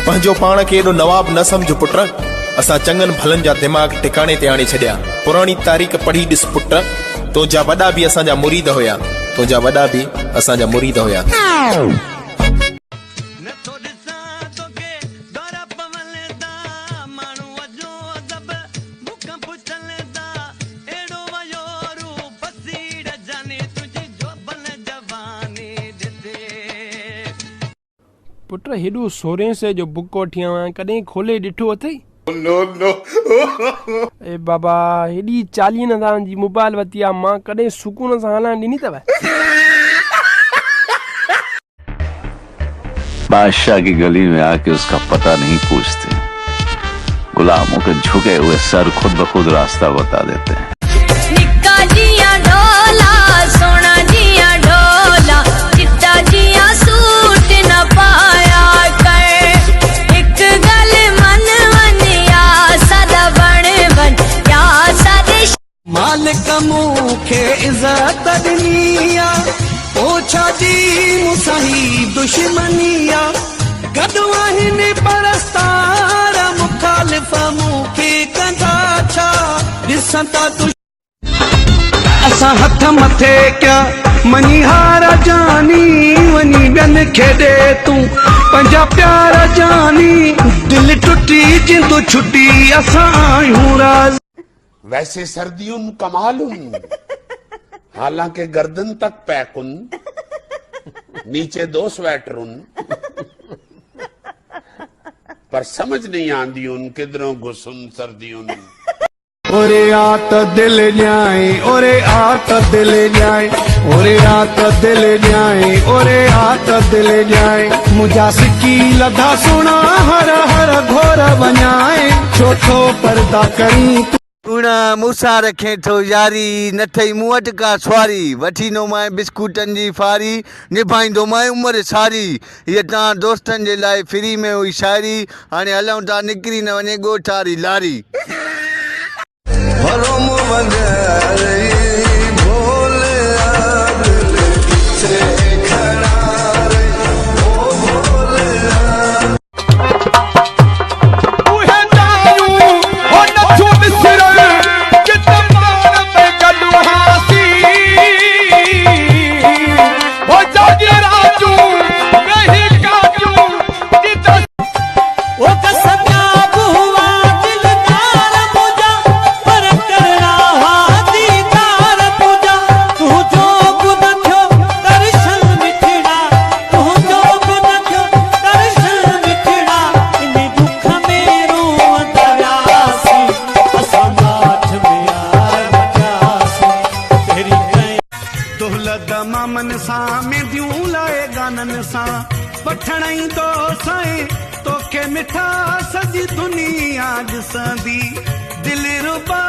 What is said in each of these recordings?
पंहिंजो पाण खे एॾो नवाब न समझ पुट। असां चङनि भलनि जा दिमाग़ टिकाणे ते आणे छॾिया। पुराणी तारीख़ पढ़ी ॾिस पुट, तुंहिंजा वॾा बि असांजा मुरीद हुया, तुंहिंजा वॾा बि असांजा मुरीद हुया। पुट हेॾो सोरे से जो बुक वठी आयो आहियां, कॾहिं खोले ॾिठो अथई? ए बाबा, हेॾी 40,000 जी मोबाइल वरिती आहे, मां कॾहिं सुकून सां हलाइण ॾिनी अथव? बादशाह की गली में आके उसका पता नहीं पूछते, गुलामों के झुके हुए सर खुद ब खुद रास्ता बता देते हैं। निक्का जिया ढोला, सोना जिया ढोला, चिट्टा जिया सूट न पाया कर। एक गल मन मन या सदा बन बन या सदा मालिक मूंखे इज़त ॾिनी आ, ओछा जी मुसाही दुश्मनिया। गॾु आहिनि परस्तार मुखालिफ़ मूंखे कंदा छा, ॾिसां था असां हथ मथे कया मनी हारा जानी, वनी ॿियनि खे ॾे तूं पंहिंजा प्यार जानी। दिल टुटी जिंदू छुटी असां आहियूं राज़। वैसे सर्दियों कमालुन, हालांकि गर्दन तक पैकुन, नीचे 2 स्वेटरुन, पर समझ नहीं आंदी उन किधरों घुसुन सर्दियों। ओरे आत दिल न्याय, ओरे आत दिल न्याय, ओरे आत दिल न्याय, ओरे आत दिल न्याय। मुझा सिकी लधा सुना हर हर घोर वञाए, छो छो पर्दा करी उणा मूंसां रखे थो यारी, न ठही मूं वटि का सुवारी। वठींदो मां बिस्कुटनि जी फारी, निभाईंदो मां उमिरि सारी। हीअ तव्हां दोस्तनि जे लाइ फ्री में हुई शाइरी, हाणे हलूं था निकिरी न वञे ॻोठारी लारी। मामन सां मेंदियूं लाए गाननि सां वठणई तो साईं तोखे मिठा सॼी दुनिया ॾिसंदी। दिल रुबा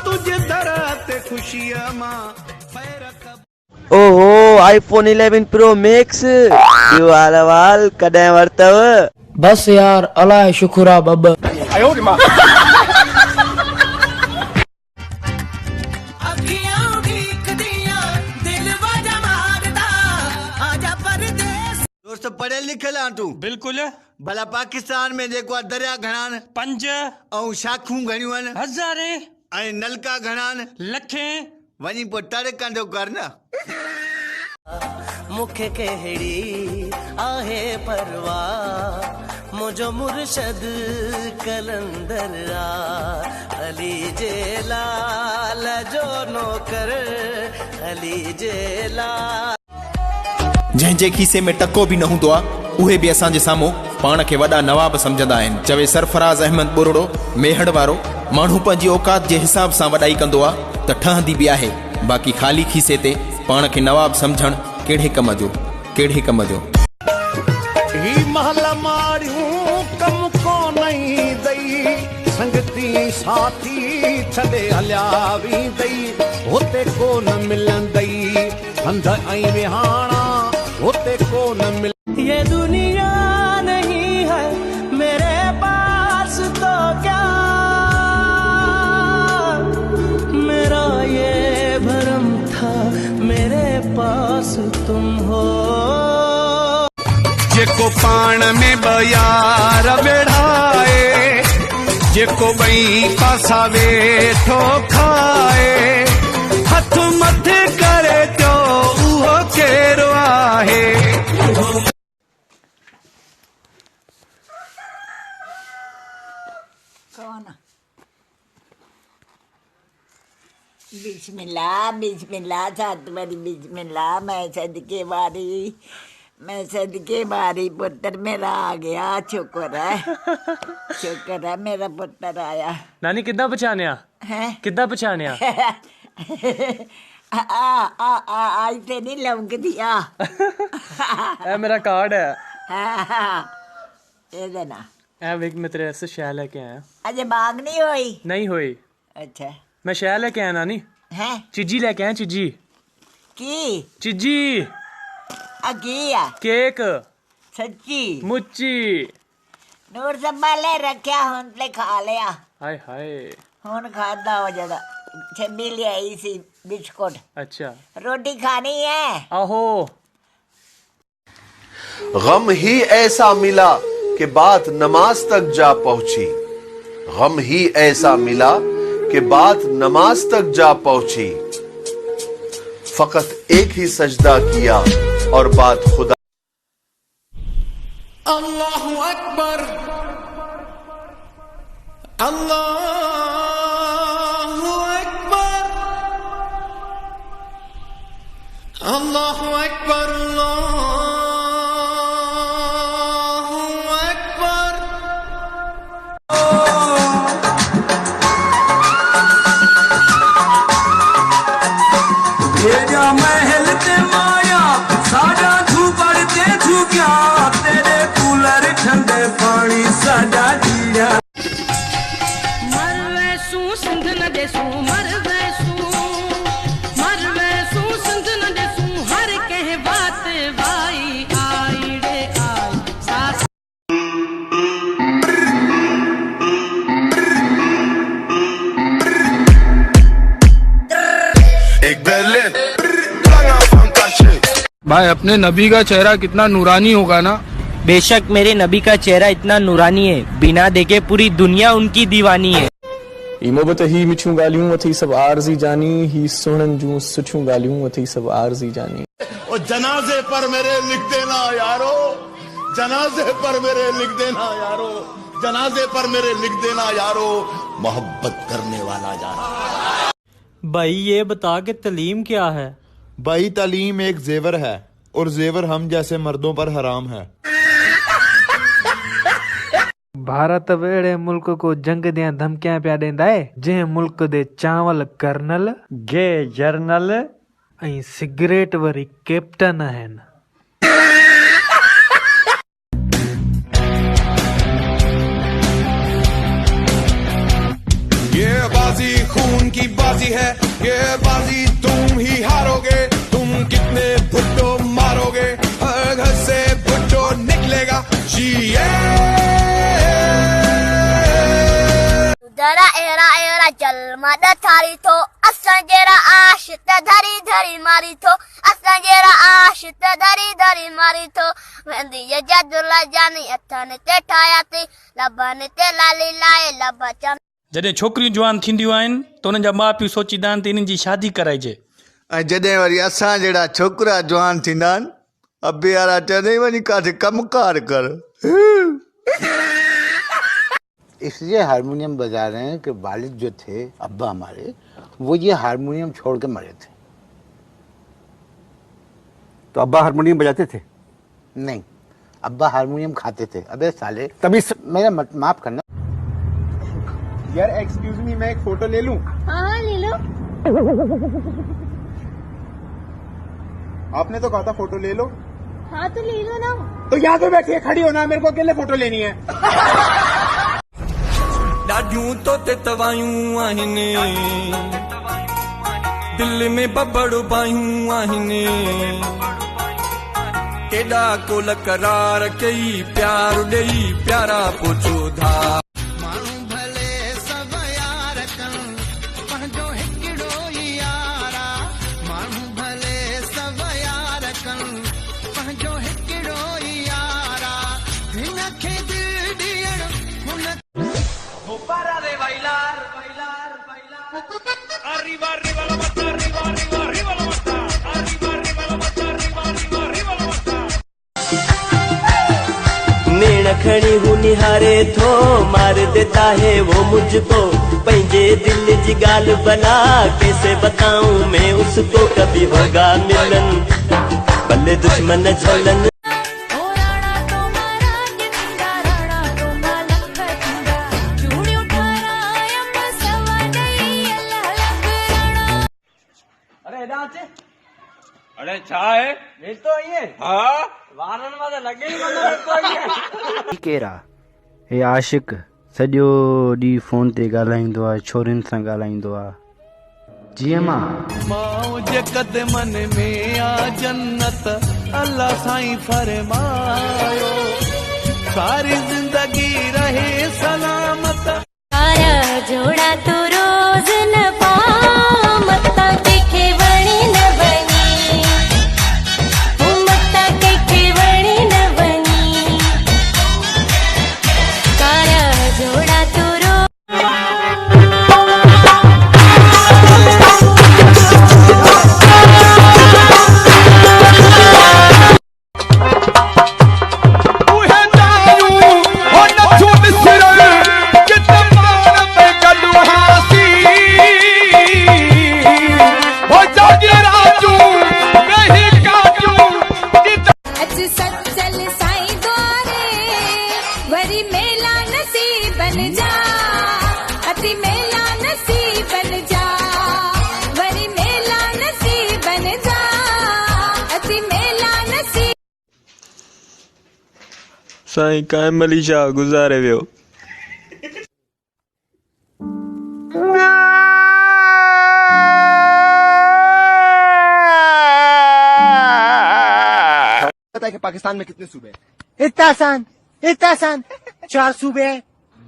तुझे दर ते ख़ुशीअ मां ओहो आईफोन 11 प्रो मैक्स यो हाल कॾहिं वरतव? बस यार अलाए शुक्र बब। दोस्त पढ़ियल लिखियल आहे तूं? बिल्कुल। भला पाकिस्तान में जेको आहे दरिया घणा आहिनि? 5 ऐं शाखूं घणियूं आहिनि? 1000 ऐं नलका घणा आहिनि? लखे। वञी पोइ टर कंदो कर न। मूंखे कहिड़ी आहे परवाह, मुंहिंजो मुर्शद कलंदर आ। अली जे लाल जो नौकर, अली जे लाल। जंहिंजे खीसे में टको बि न हूंदो आहे, उहे बि असांजे साम्हूं पाण खे वॾा नवाब सम्झंदा आहिनि। चवे सरफराज़ अहमद बुरड़ो मेहड़ वारो माण्हू पंहिंजी औकात जे हिसाब सां वॾाई कंदो आहे त ठहंदी बि आहे, बाक़ी ख़ाली खीसे ते पाण खे नवाब सम्झण कहिड़े कम जो, कहिड़े कम जो। ही महल मारियूं कम कोन्ह दई, संगती साथी छॾे हलिया वेंदई, हुते कोन मिलंदई हंध ऐं विहाणा, होते को न मिल। ये दुनिया नहीं है मेरे पास तो क्या, मेरा ये भरम था मेरे पास तुम हो। जेको पानी पाण में बयार बेढ़ाए, जेको बई पासा वेठो खाए, हथ मथे करे तो उहो केरो आहे। कौन? बिस्मिल्लाह बिस्मिल्लाह सात बारी बिस्मिल्लाह। मैं सदके बारी पुत्र मेरा आ गया। शुक्र है मेरा पुत्र आया। नानी किद्दां पछाणिया है? किद्दां पछाणिया? आज से नहीं लौंग दिया। ए मेरा कार्ड है। ये देना। ए वेख मैं तेरे ऐसे शह लेके आया। अजय बाग नहीं हुई? नहीं हुई। अच्छा मैं शह लेके आया नानी। हैं? चिज्जी लेके आया। चिज्जी की चिज्जी अगिया केक सच्ची मुच्ची नूर संभाले रखा हुन ले खा लिया। हाय हाय हुन खाता हो जरा। छब्बी ले आई सी बिस्कुट। अच्छा रोटी खानी है? आहो। गम ही ऐसा मिला कि बात नमाज तक जा पहुंची, गम ही ऐसा मिला कि बात नमाज तक जा पहुंची, फकत एक ही सजदा किया और बात खुदा। अल्लाहु अकबर अल्लाहु अकबर अल्लाहु अकबर अल्लाहु अकबर। तेरा महल ते माया साडा झूपड़ ते झुकिया, तेरे कूलर ठंडे पानी साडा जिया। मरवेसू सिंध न देसू मरवेसू सिंध न देसू हर कह बात भाई आई रे आई सास। एक बेले भाई अपने नबी का चेहरा कितना नूरानी होगा ना। बेशक मेरे नबी का चेहरा इतना नूरानी है, बिना देखे पूरी दुनिया उनकी दीवानी है। मोहब्बत ही मिठियूं ॻाल्हियूं अथई सभु आरज़ी जानी, ही सुहिणनि जूं सुठियूं ॻाल्हियूं अथई सभु आरज़ी जानी। ओ जनाजे पर मेरे लिख देना यारो, जनाजे पर मेरे लिख देना यारो, जनाजे पर मेरे लिख देना यारो, मोहब्बत करने वाला यारो। भाई ये बता के तलीम क्या है? भाई तालीम एक जेवर है और जेवर हम जैसे मर्दों पर हराम है। भारत वेड़े मुल्क को जंग दियां धमकियां पिया ॾींदा है, जंहिं मुल्क दे चावल कर्नल गे जर्नल ऐं सिगरेट वरी कैप्टन आहिनि। ये बाजी खून की बाजी है, ये बाजी तुम ही हारोगे। तुम कितने भुट्टो मारोगे, हर घर से भुट्टो निकलेगा। दरा एरा एरा चल मद थारी तो असां जेरा आशित धरी धरी मारी तो असां जेरा आशित धरी धरी मारी तो वेंदी ये जदुला जानी अथन ते ठाया थी लबन ते लाली लाए लब चम। जॾहिं छोकिरियूं जवान थींदियूं आहिनि त उन्हनि जा माउ पीउ सोचींदा आहिनि त इन्हनि जी शादी कराइजे। ऐं जॾहिं वरी असां जहिड़ा छोकिरा जवान थींदा आहिनि, अबे वारा चवंदा वञी काथे कमकार कर। इसलिए हारमोनियम बजा रहे हैं कि वालिद जो थे अब्बा हमारे, वो ये हारमोनियम छोड़ के मरे थे। तो अब्बा हारमोनियम बजाते थे? नहीं, अब्बा हारमोनियम खाते थे। अबे साले तभी मेरा माफ करना यार। एक्सक्यूज मी, मैं एक फोटो ले लूं? हाँ ले लो। आपने तो कहा था फोटो ले लो। हाँ तो ले लो ना। तो यहाँ पे बैठिए, खड़ी होना, मेरे को अकेले फोटो लेनी है। ॾाढियूं तो ते तवायूं आहिनि, दिल में बबड़ बायूं आहिनि, केॾा कोल करार कई प्यार ॾेई प्यारा पोचो धा। माण्हू भले सभु यार कनि, पंहिंजो हिकिड़ो ई यारा। माण्हू भले सभु यार कनि, पंहिंजो हिकिड़ो ई यारा। खड़ी हूँ निहारे थो मार देता है वो मुझको पंजे दिल जी गाल बना कैसे बताऊं मैं उसको कभी होगा मिलन भले दुश्मन झलन अरे छा है ये तो ये हाँ वारन में लगे ही कोई केरा हे आशिक सॼो ॾींहुं फोन ते ॻाल्हाईंदो आहे छोरियुनि सां ॻाल्हाईंदो आहे जीअं मां मौज कदमन में आ जन्नत अल्लाह साईं फरमायो सारी जिंदगी रहे सलामत तारा जोड़ा तो रोज न पाऊं मत्ता के खेवणी न बनी मत्ता के खेवणी न बनी तारा जोड़ा तो साईं कायम अली शाह गुज़ारे वियो पता है कि पाकिस्तान में कितने सूबे हैं? इतना आसान 4 सूबे हैं।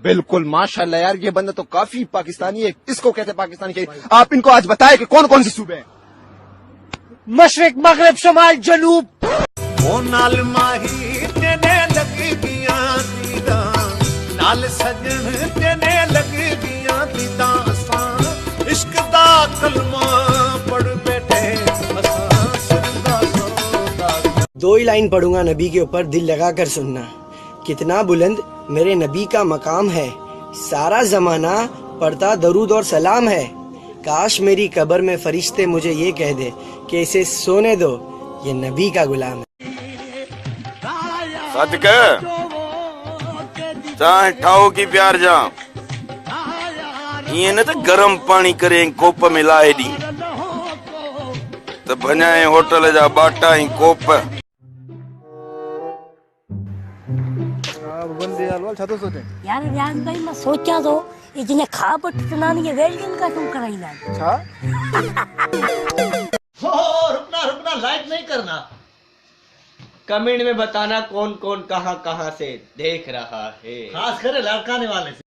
बिल्कुल माशाल्लाह यार, ये बंदा तो काफी पाकिस्तानी है। इसको कहते हैं पाकिस्तानी के। आप इनको आज बताएं कि कौन कौन से सूबे हैं? मशरिक, मगरिब, शमाल, जनूब। ओ नाल माही तेने लगी दिया दीदा, नाल सजन तेने लगी दिया दीदा, असां इश्क दा कलमा पढ़ बैठे, असां सुनदा सोदा। 2 ही लाइन पढ़ूंगा नबी के ऊपर, दिल लगा कर सुनना। कितना बुलंद मेरे नबी का मकाम है, सारा जमाना पढ़ता दरूद और सलाम है। काश मेरी कब्र में फरिश्ते मुझे ये कह दे कि इसे सोने दो, ये नबी का गुलाम है। सदके चाहे ठाओ की प्यार जा ये न तो गरम पानी करे कोप में लाए दी तो भञाए होटल जा बाटा ही कोप। यार रियाज भाई मैं सोचा तो इतने खा पटना नहीं वेल्डिंग का तुम कराइना अच्छा। रुकना लाइक नहीं करना, कमेंट में बताना कौन कौन कहां से देख रहा है, खास कर लड़काने वाले से।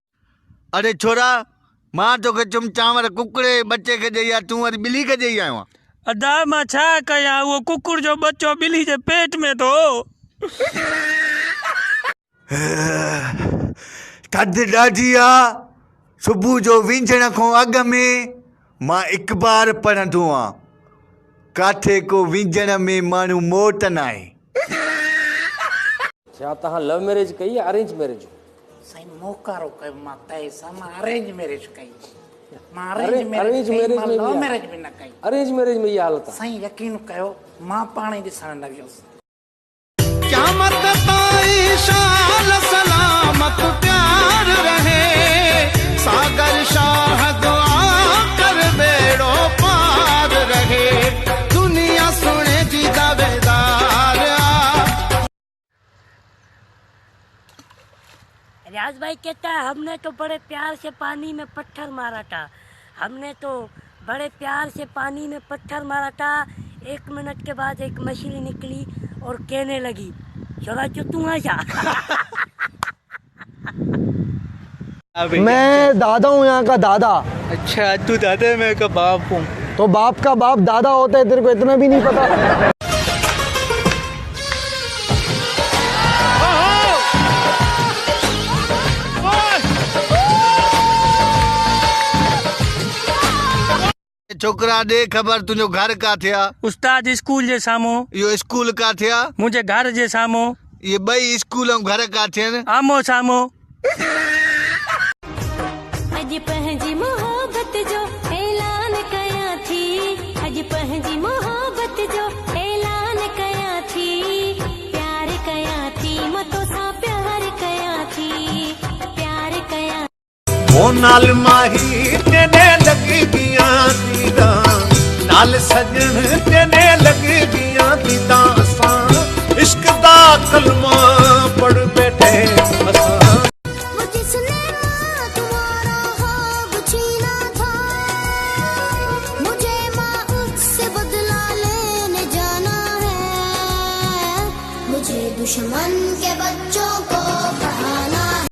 अरे छोरा मां तो के तुम चांवर कुकड़े बच्चे के जइया तू और बिल्ली के जइया हुआ अदा मां छा कया, वो कुकुर जो बच्चो बिल्ली जे पेट में तो थद ॾाढी आ। सुबुह जो विंझण खां अॻु में मां हिकु बार पढ़ंदो आहियां, काथे को विंझण में माण्हू मोट न आहे। छा तव्हां लव मैरिज कई या अरेंज मैरिज? साईं मोकारो कयो मां तय सां, मां अरेंज मैरिज कई। मां अरेंज मैरिज में लव मैरिज भी न कई। अरेंज मैरिज में ये हालत है। साईं यकीन कयो मां पाणे ॾिसण न वियुसि। क़यामत ताईं शाल सलामत प्यार रहे, सागर शाह दुआ कर बेड़ो पार रहे, दुनिया सुने जी दावेदार। रियाज भाई कहता है हमने तो बड़े प्यार से पानी में पत्थर मारा था, हमने तो बड़े प्यार से पानी में पत्थर मारा था। 1 मिनट के बाद एक मछली निकली और कहने लगी चला जो तू आ जा। मैं दादा हूँ यहाँ का दादा। अच्छा तू दादा है, मैं का बाप हूँ। तो बाप का बाप दादा होता है, तेरे को इतना भी नहीं पता? छोकरा दे खबर तुझो घर काथे आ? उस्ताद स्कूल जे साम्हूं। यो स्कूल काथे आ? मुंहिंजे घर जे साम्हूं। ये ॿई स्कूल ऐं घर काथे आहिनि? आमो साम्हूं। अॼु पंहिंजी मोहबत जो ऐलान कयां थी, अॼु पंहिंजी मोहबत जो ऐलान कयां थी, प्यार कयां थी, मां तोसां प्यार कयां थी, प्यार कयां। ओ नाल माही तेने लगी बिया दीदा, नाल सजन तेने लगी बिया दीदा, असां इश्क दा कलमा